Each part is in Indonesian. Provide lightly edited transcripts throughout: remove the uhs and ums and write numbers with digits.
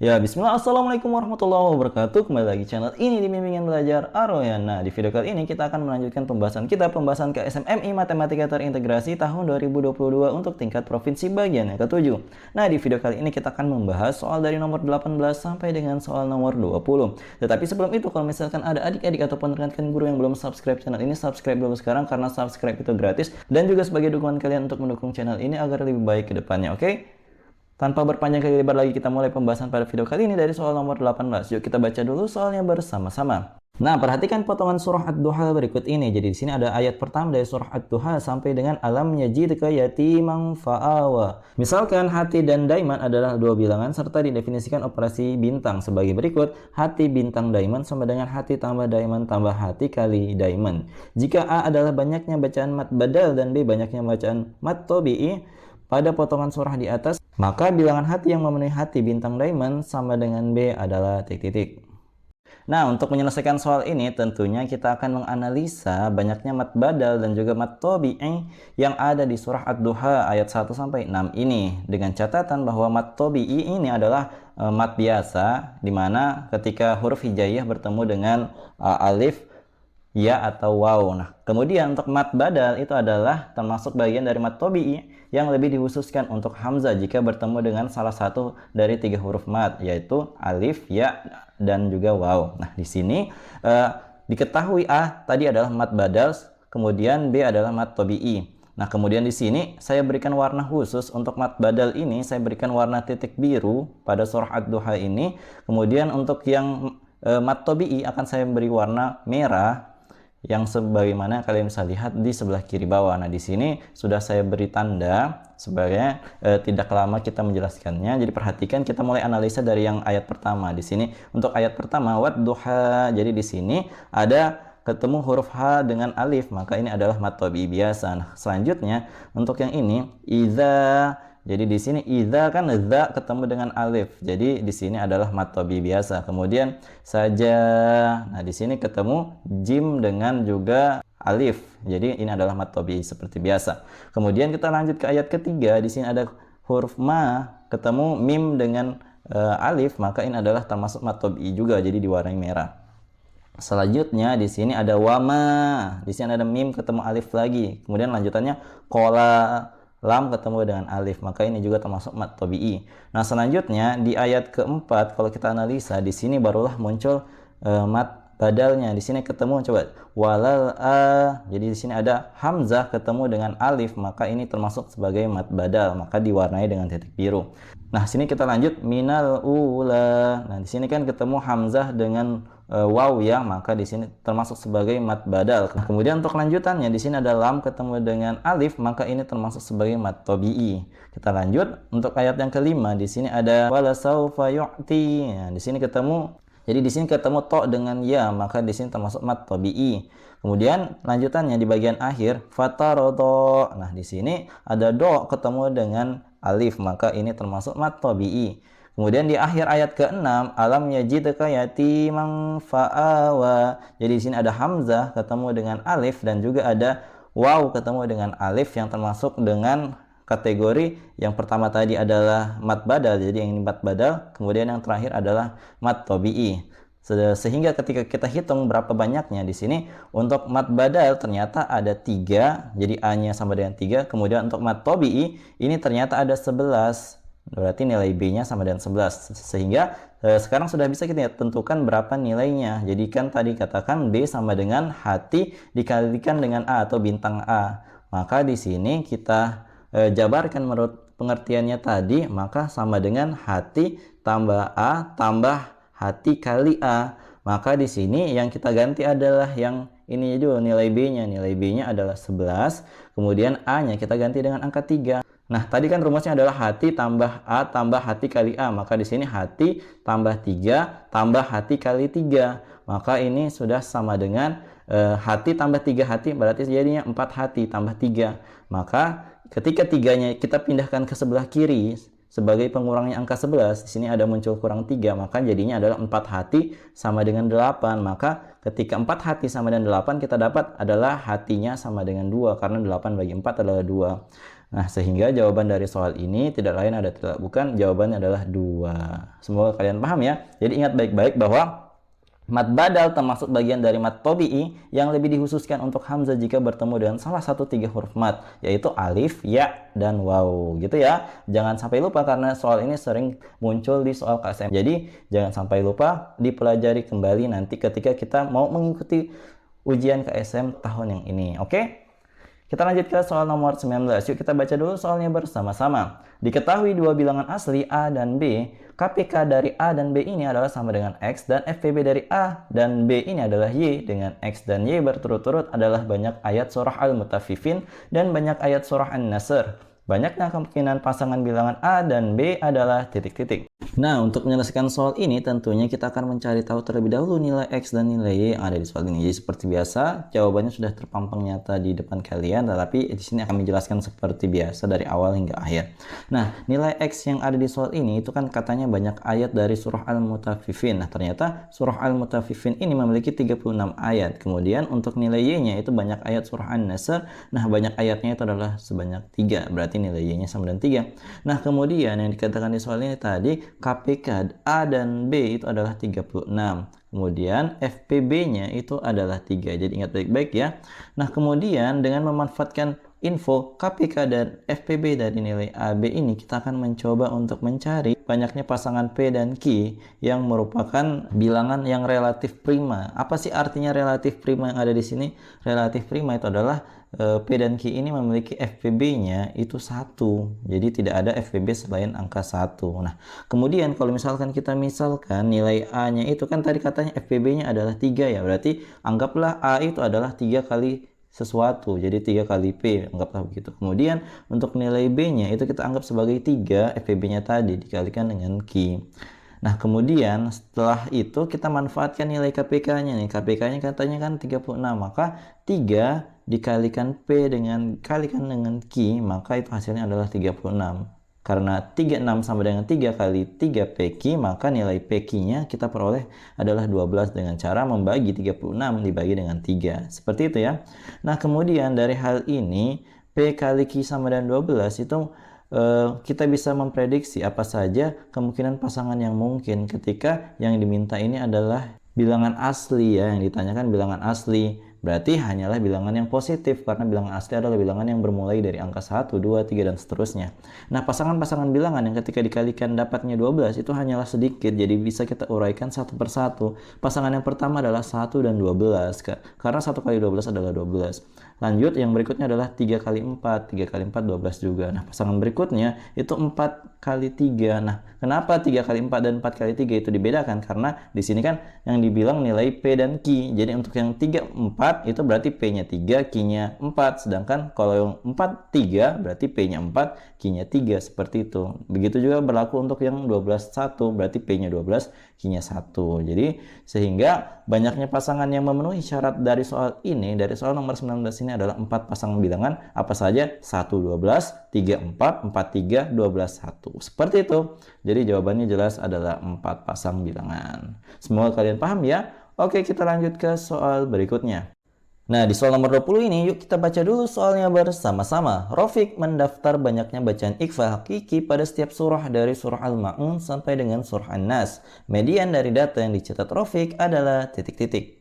Ya, bismillah, assalamualaikum warahmatullahi wabarakatuh. Kembali lagi channel ini di Bimbingan Belajar Aroyan. Nah, di video kali ini kita akan melanjutkan pembahasan ke SMMI Matematika Terintegrasi tahun 2022 untuk tingkat provinsi bagian yang ke-7. Nah, di video kali ini kita akan membahas soal dari nomor 18 sampai dengan soal nomor 20. Tetapi sebelum itu, kalau misalkan ada adik-adik ataupun rekan-rekan guru yang belum subscribe channel ini, subscribe dulu sekarang karena subscribe itu gratis dan juga sebagai dukungan kalian untuk mendukung channel ini agar lebih baik ke depannya, oke? Tanpa berpanjang kali lebar lagi, kita mulai pembahasan pada video kali ini dari soal nomor 18. Yuk kita baca dulu soalnya bersama-sama. Nah, perhatikan potongan surah Ad-Duha berikut ini. Jadi di sini ada ayat pertama dari surah Ad-Duha sampai dengan alam yajidka yatimang fa'awa. Misalkan hati dan daiman adalah dua bilangan serta didefinisikan operasi bintang sebagai berikut. Hati bintang daiman sama dengan hati tambah daiman tambah hati kali daiman. Jika A adalah banyaknya bacaan mat badal dan B banyaknya bacaan mat tobi'i pada potongan surah di atas, maka bilangan hati yang memenuhi hati bintang diamond sama dengan B adalah titik-titik. Nah, untuk menyelesaikan soal ini tentunya kita akan menganalisa banyaknya mat badal dan juga mat tobi'i yang ada di surah Ad-Duha ayat 1 sampai 6 ini, dengan catatan bahwa mat tobi'i ini adalah mat biasa, di mana ketika huruf hijaiyah bertemu dengan alif, ya atau waw. Nah, kemudian untuk mat badal itu adalah termasuk bagian dari mat tobi'i yang lebih dikhususkan untuk hamzah jika bertemu dengan salah satu dari tiga huruf mat, yaitu alif, ya, dan juga waw. Nah, di sini diketahui A tadi adalah mat badal, kemudian B adalah mat tobi'i. Nah, kemudian di sini saya berikan warna khusus untuk mat badal ini, saya berikan warna titik biru pada surah Ad-Duha ini. Kemudian untuk yang mat tobi'i akan saya beri warna merah, yang sebagaimana kalian bisa lihat di sebelah kiri bawah. Nah, di sini sudah saya beri tanda sebagai tidak lama kita menjelaskannya. Jadi perhatikan, kita mulai analisa dari yang ayat pertama. Di sini untuk ayat pertama Wad-Duha. Jadi di sini ada ketemu huruf H dengan alif, maka ini adalah mat tobi'i biasa. Nah, selanjutnya untuk yang ini idza. Jadi di sini idza kan za ketemu dengan alif. Jadi di sini adalah mat tobi'i biasa. Kemudian saja. Nah, di sini ketemu jim dengan juga alif. Jadi ini adalah mat tobi'i seperti biasa. Kemudian kita lanjut ke ayat ketiga. Di sini ada huruf ma ketemu mim dengan alif, maka ini adalah termasuk mat tobi'i juga. Jadi diwarnai merah. Selanjutnya di sini ada wama. Di sini ada mim ketemu alif lagi. Kemudian lanjutannya kola, lam ketemu dengan alif, maka ini juga termasuk mat tobi'i. Nah, selanjutnya di ayat keempat kalau kita analisa, di sini barulah muncul mat badalnya. Di sini ketemu, coba, walal a. Jadi di sini ada hamzah ketemu dengan alif, maka ini termasuk sebagai mat badal, maka diwarnai dengan titik biru. Nah, sini kita lanjut minal ula. Nah, di sini kan ketemu hamzah dengan waw ya, maka di sini termasuk sebagai mat badal. Nah, kemudian untuk lanjutannya di sini ada lam ketemu dengan alif, maka ini termasuk sebagai mat tobi'i. Kita lanjut untuk ayat yang kelima. Di sini ada wala saufa yu'ti. Nah, di sini ketemu, jadi di sini ketemu to dengan ya, maka di sini termasuk mat tobi'i. Kemudian lanjutannya di bagian akhir fatarodo. Nah, di sini ada do ketemu dengan alif, maka ini termasuk mat tobi'i. Kemudian di akhir ayat ke-6 alam yajidka yatimang fa'awa. Jadi di sini ada hamzah ketemu dengan alif dan juga ada waw ketemu dengan alif yang termasuk dengan kategori yang pertama tadi adalah mat badal. Jadi yang ini mat badal, kemudian yang terakhir adalah mat tobi'i. Sehingga ketika kita hitung berapa banyaknya di sini untuk mat badal ternyata ada 3, jadi A-nya sama dengan 3. Kemudian untuk mat tobi'i ini ternyata ada 11. Berarti nilai B-nya sama dengan 11. Sehingga sekarang sudah bisa kita tentukan berapa nilainya. Jadi kan tadi katakan B sama dengan hati dikalikan dengan A atau bintang A. Maka di sini kita jabarkan menurut pengertiannya tadi, maka sama dengan hati tambah A tambah hati kali A. Maka di sini yang kita ganti adalah yang ini dulu, nilai B-nya. Nilai B-nya adalah 11. Kemudian A-nya kita ganti dengan angka 3. Nah, tadi kan rumusnya adalah hati tambah A tambah hati kali A. Maka di sini hati tambah 3 tambah hati kali 3. Maka ini sudah sama dengan hati tambah 3 hati, berarti jadinya 4 hati tambah 3. Maka ketika 3-nya kita pindahkan ke sebelah kiri sebagai pengurangnya angka 11, di sini ada muncul kurang 3, maka jadinya adalah 4 hati sama dengan 8. Maka ketika 4 hati sama dengan 8, kita dapat adalah hatinya sama dengan 2, karena 8 bagi 4 adalah 2. Nah, sehingga jawaban dari soal ini tidak lain ada tidak bukan, jawabannya adalah 2. Semoga kalian paham ya. Jadi ingat baik-baik bahwa mad badal termasuk bagian dari mad tobi'i yang lebih dikhususkan untuk hamzah jika bertemu dengan salah satu 3 huruf mad, yaitu alif, ya, dan waw. Gitu ya. Jangan sampai lupa karena soal ini sering muncul di soal KSM. Jadi jangan sampai lupa dipelajari kembali nanti ketika kita mau mengikuti ujian KSM tahun yang ini. Oke? Kita lanjut ke soal nomor 19. Yuk kita baca dulu soalnya bersama-sama. Diketahui dua bilangan asli A dan B, KPK dari A dan B ini adalah sama dengan X, dan FPB dari A dan B ini adalah Y, dengan X dan Y berturut-turut adalah banyak ayat surah Al-Mutaffifin dan banyak ayat surah An-Nasr. Banyaknya kemungkinan pasangan bilangan A dan B adalah titik-titik. Nah, untuk menyelesaikan soal ini tentunya kita akan mencari tahu terlebih dahulu nilai X dan nilai Y yang ada di soal ini. Jadi seperti biasa, jawabannya sudah terpampang nyata di depan kalian, tetapi di sini akan menjelaskan seperti biasa dari awal hingga akhir. Nah, nilai X yang ada di soal ini itu kan katanya banyak ayat dari surah Al-Mutaffifin. Nah, ternyata surah Al-Mutaffifin ini memiliki 36 ayat. Kemudian untuk nilai Y-nya itu banyak ayat surah An-Nasr. Nah, banyak ayatnya itu adalah sebanyak 3. Berarti nilai Y-nya sama dengan 3. Nah, kemudian yang dikatakan di soal ini tadi KPK A dan B itu adalah 36. Kemudian FPB-nya itu adalah 3. Jadi ingat baik-baik ya. Nah, kemudian dengan memanfaatkan info KPK dan FPB dari nilai A, B ini, kita akan mencoba untuk mencari banyaknya pasangan P dan Q yang merupakan bilangan yang relatif prima. Apa sih artinya relatif prima yang ada di sini? Relatif prima itu adalah P dan Q ini memiliki FPB-nya itu 1. Jadi tidak ada FPB selain angka 1. Nah, kemudian kalau misalkan kita nilai A-nya itu kan tadi katanya FPB-nya adalah 3 ya. Berarti anggaplah A itu adalah 3 kali sesuatu. Jadi 3 kali P, anggaplah begitu. Kemudian untuk nilai B-nya itu kita anggap sebagai 3 FPB-nya tadi dikalikan dengan Q. Nah, kemudian setelah itu kita manfaatkan nilai KPK-nya nih. KPK-nya katanya kan 36, maka 3 dikalikan P kalikan dengan Q, maka itu hasilnya adalah 36. Karena 36 sama dengan 3 kali 3 PQ, maka nilai PQ-nya kita peroleh adalah 12 dengan cara membagi 36 dibagi dengan 3. Seperti itu ya. Nah, kemudian dari hal ini, P kali Q sama dengan 12 itu kita bisa memprediksi apa saja kemungkinan pasangan yang mungkin ketika yang diminta ini adalah bilangan asli ya, yang ditanyakan bilangan asli. Berarti hanyalah bilangan yang positif, karena bilangan asli adalah bilangan yang bermulai dari angka 1, 2, 3, dan seterusnya. Nah, pasangan-pasangan bilangan yang ketika dikalikan dapatnya 12 itu hanyalah sedikit, jadi bisa kita uraikan satu persatu. Pasangan yang pertama adalah 1 dan 12, karena 1 kali 12 adalah 12. Lanjut, yang berikutnya adalah 3 kali 4, 3 kali 4, 12 juga. Nah, pasangan berikutnya itu 4 kali 3. Nah, kenapa 3 kali 4 dan 4 kali 3 itu dibedakan? Karena di sini kan yang dibilang nilai P dan Q. Jadi untuk yang 3, 4 itu berarti P-nya 3, Q-nya 4. Sedangkan kalau yang 4, 3 berarti P-nya 4, Q-nya 3. Seperti itu. Begitu juga berlaku untuk yang 12, 1. Berarti P-nya 12, Q-nya 1. Jadi sehingga banyaknya pasangan yang memenuhi syarat dari soal ini, dari soal nomor 19 ini adalah 4 pasangan bilangan. Apa saja? 1, 12, 3, 4, 4, 3, 12, 1. Seperti itu. Jadi jawabannya jelas adalah 4 pasang bilangan. Semoga kalian paham ya. Oke, kita lanjut ke soal berikutnya. Nah, di soal nomor 20 ini, yuk kita baca dulu soalnya bersama-sama. Rofik mendaftar banyaknya bacaan ikhfa hakiki pada setiap surah dari surah Al-Ma'un sampai dengan surah An-Nas. Median dari data yang dicatat Rofik adalah titik-titik.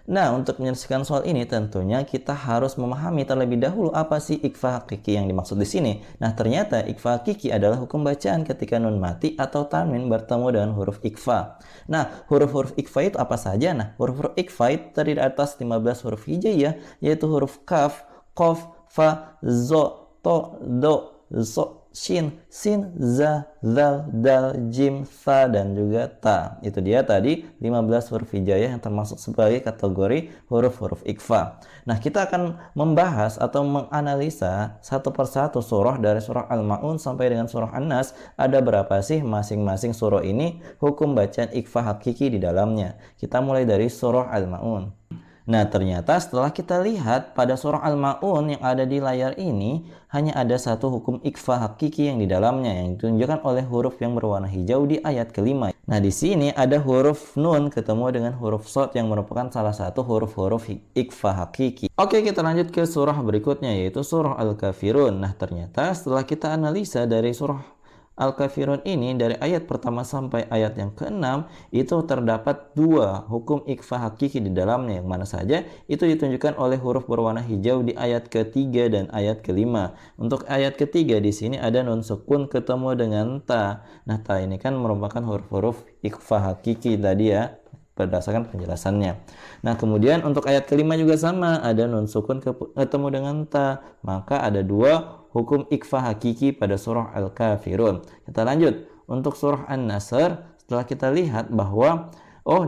Nah, untuk menyelesaikan soal ini tentunya kita harus memahami terlebih dahulu apa sih ikhfa hakiki yang dimaksud di sini. Nah, ternyata ikhfa hakiki adalah hukum bacaan ketika nun mati atau tanwin bertemu dengan huruf ikhfa. Nah, huruf-huruf ikhfa itu apa saja? Nah, huruf-huruf ikhfa itu terdiri atas 15 huruf hijaiyah, yaitu huruf kaf, qaf, fa, zo, to, do, zo, shin, sin, za, zal, dal, jim, tha, dan juga ta. Itu dia tadi 15 huruf hijaiyah yang termasuk sebagai kategori huruf-huruf ikhfa. Nah, kita akan membahas atau menganalisa satu persatu surah dari surah Al-Ma'un sampai dengan surah An-Nas. Ada berapa sih masing-masing surah ini hukum bacaan ikhfa hakiki di dalamnya. Kita mulai dari surah Al-Ma'un. Nah, ternyata setelah kita lihat pada surah Al-Ma'un yang ada di layar ini, hanya ada satu hukum ikhfa hakiki yang di dalamnya, yang ditunjukkan oleh huruf yang berwarna hijau di ayat kelima. Nah, di sini ada huruf nun ketemu dengan huruf shad yang merupakan salah satu huruf-huruf ikhfa hakiki. Oke, kita lanjut ke surah berikutnya, yaitu surah Al-Kafirun. Nah, ternyata setelah kita analisa dari surah Al-Kafirun ini, dari ayat pertama sampai ayat yang ke-6 itu terdapat dua hukum ikhfa hakiki di dalamnya, yang mana saja itu ditunjukkan oleh huruf berwarna hijau di ayat ketiga dan ayat kelima. Untuk ayat ketiga di sini ada nun sukun ketemu dengan ta. Nah, ta ini kan merupakan huruf-huruf ikhfa hakiki tadi ya, berdasarkan penjelasannya. Nah, kemudian untuk ayat kelima juga sama, ada nun sukun ketemu dengan ta, maka ada dua hukum ikhfa hakiki pada surah Al-Kafirun. Kita lanjut untuk surah An-Nasr. Setelah kita lihat bahwa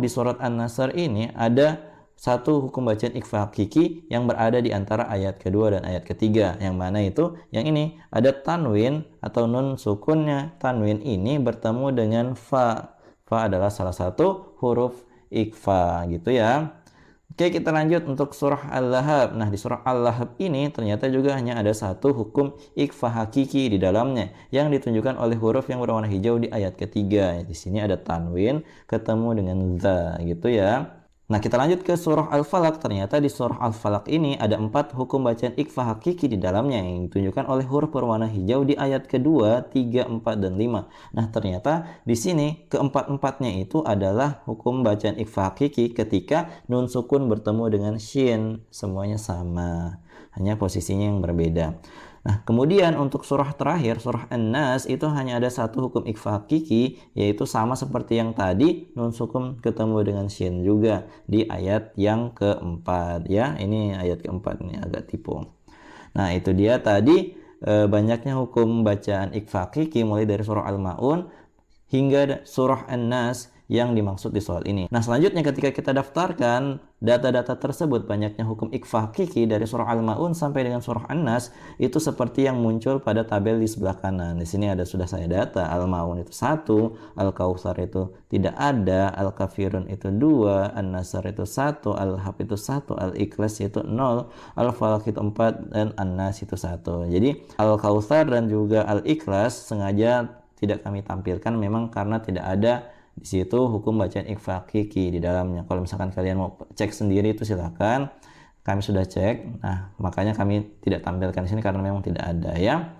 di surat An-Nasr ini ada satu hukum bacaan ikhfa hakiki yang berada di antara ayat kedua dan ayat ketiga. Yang mana itu? Yang ini ada tanwin atau nun sukunnya. Tanwin ini bertemu dengan fa. Fa adalah salah satu huruf ikhfa gitu ya. Oke, kita lanjut untuk surah Al-Lahab. Nah, di surah Al-Lahab ini ternyata juga hanya ada satu hukum ikhfa hakiki di dalamnya, yang ditunjukkan oleh huruf yang berwarna hijau di ayat ketiga. Di sini ada tanwin ketemu dengan za gitu ya. Nah, kita lanjut ke surah Al-Falaq. Ternyata di surah Al-Falaq ini ada 4 hukum bacaan ikhfa hakiki di dalamnya, yang ditunjukkan oleh huruf berwarna hijau di ayat kedua, 3, 4, dan 5. Nah, ternyata di sini keempat-empatnya itu adalah hukum bacaan ikhfa hakiki ketika nun sukun bertemu dengan shin. Semuanya sama, hanya posisinya yang berbeda. Nah, kemudian untuk surah terakhir, surah An-Nas, itu hanya ada satu hukum ikhfa hakiki, yaitu sama seperti yang tadi, nun sukun ketemu dengan shin juga di ayat yang keempat ya. Ini ayat keempat, ini agak tipu. Nah, itu dia tadi banyaknya hukum bacaan ikhfa hakiki mulai dari surah Al-Ma'un hingga surah An-Nas yang dimaksud di soal ini. Nah, selanjutnya ketika kita daftarkan data-data tersebut, banyaknya hukum ikhfa hakiki dari surah Al-Ma'un sampai dengan surah An-Nas itu seperti yang muncul pada tabel di sebelah kanan. Di sini sudah saya data. Al-Ma'un itu 1, Al-Kautsar itu tidak ada, Al-Kafirun itu 2, An-Nasr itu 1, Al-Lahab itu 1, Al-Ikhlas itu 0, Al-Falaq itu 4, dan An-Nas itu 1. Jadi Al-Kautsar dan juga Al-Ikhlas sengaja tidak kami tampilkan memang karena tidak ada di situ hukum bacaan ikhfa hakiki di dalamnya. Kalau misalkan kalian mau cek sendiri itu silakan. Kami sudah cek. Nah, makanya kami tidak tampilkan di sini karena memang tidak ada ya.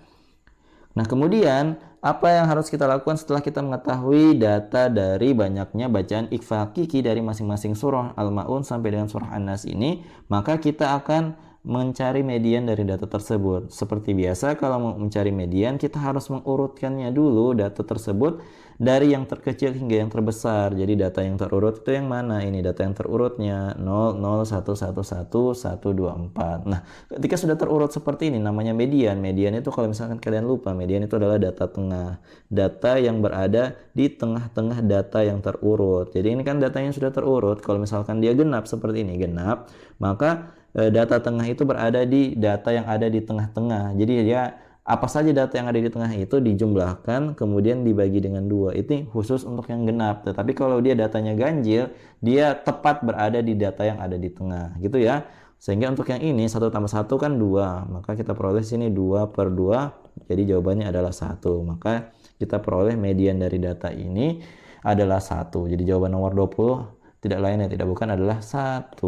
Nah, kemudian apa yang harus kita lakukan setelah kita mengetahui data dari banyaknya bacaan ikhfa hakiki dari masing-masing surah Al-Ma'un sampai dengan surah An-Nas ini? Maka kita akan mencari median dari data tersebut. Seperti biasa, kalau mau mencari median, kita harus mengurutkannya dulu data tersebut dari yang terkecil hingga yang terbesar. Jadi data yang terurut itu yang mana? Ini data yang terurutnya 0, 0, 1, 1, 1, 1, 2, 4. Nah, ketika sudah terurut seperti ini namanya median. Median itu kalau misalkan kalian lupa, median itu adalah data tengah. Data yang berada di tengah-tengah data yang terurut. Jadi ini kan datanya sudah terurut. Kalau misalkan dia genap seperti ini, genap, maka data tengah itu berada di data yang ada di tengah-tengah. Jadi dia apa saja data yang ada di tengah itu dijumlahkan kemudian dibagi dengan 2. Itu khusus untuk yang genap. Tetapi kalau dia datanya ganjil, dia tepat berada di data yang ada di tengah, gitu ya. Sehingga untuk yang ini 1 tambah 1 kan 2. Maka kita peroleh sini 2 per 2. Jadi jawabannya adalah 1. Maka kita peroleh median dari data ini adalah 1. Jadi jawaban nomor 20 tidak lain dan tidak bukan adalah 1.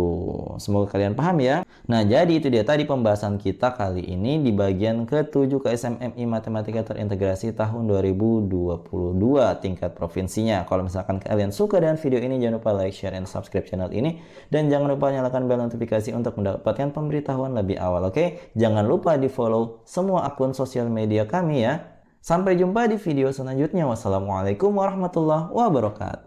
Semoga kalian paham ya. Nah, jadi itu dia tadi pembahasan kita kali ini di bagian ke-7 KSMMI Matematika Terintegrasi tahun 2022 tingkat provinsinya. Kalau misalkan kalian suka dengan video ini, jangan lupa like, share, and subscribe channel ini. Dan jangan lupa nyalakan bel notifikasi untuk mendapatkan pemberitahuan lebih awal, oke? Jangan lupa di follow semua akun sosial media kami ya. Sampai jumpa di video selanjutnya. Wassalamualaikum warahmatullahi wabarakatuh.